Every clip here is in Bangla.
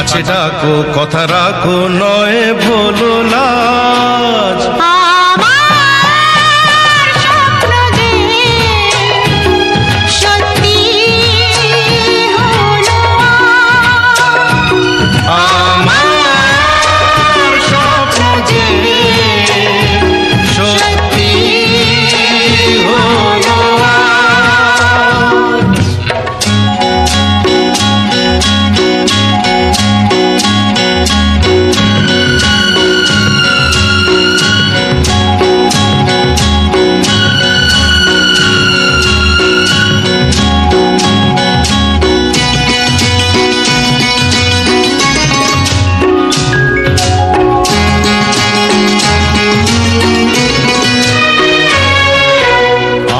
কাছে ডাকো কথা রাখো নয় ভোলো লাজ। আমার স্বপ্ন যে সত্যি হলো আমার স্বপ্ন যে সত্যি হলো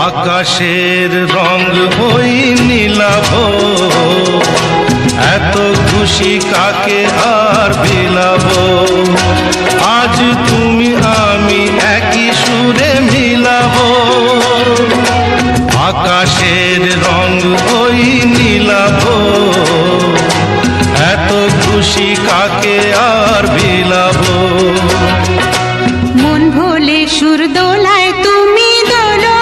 আকাশের রং ওই নীলাভ, এত খুশি কাকে আর বিলাব। আজ তুমি আমি একই সুরে মিলাব। আকাশের রং ওই নীলাভ, এত খুশি কাকে আর বিলাব। মন ভোলে সুর দোলায় তুমি দোলো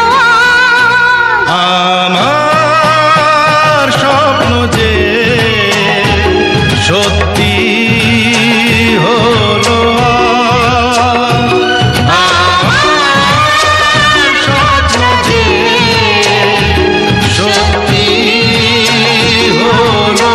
আমার স্বপ্ন যে সত্যি হলো আমার স্বপ্ন যে সত্যি হলো।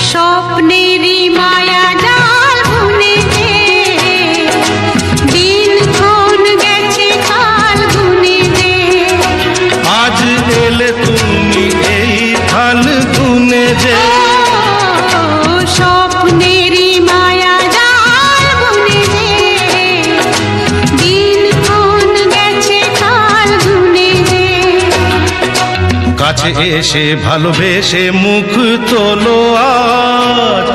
স্বপ্নেরই মায়া জাল বুনে যে দিনক্ষণ গেছে কাল গুনে যে। আজ এলে তুমি এই ফাল্গুনে যে। স্বপ্নেরই মায়া জাল বুনে যে দিনক্ষণ গেছে কাল গুনে যে। কাছে এসে ভালোবেসে মুখ তোলো আজ।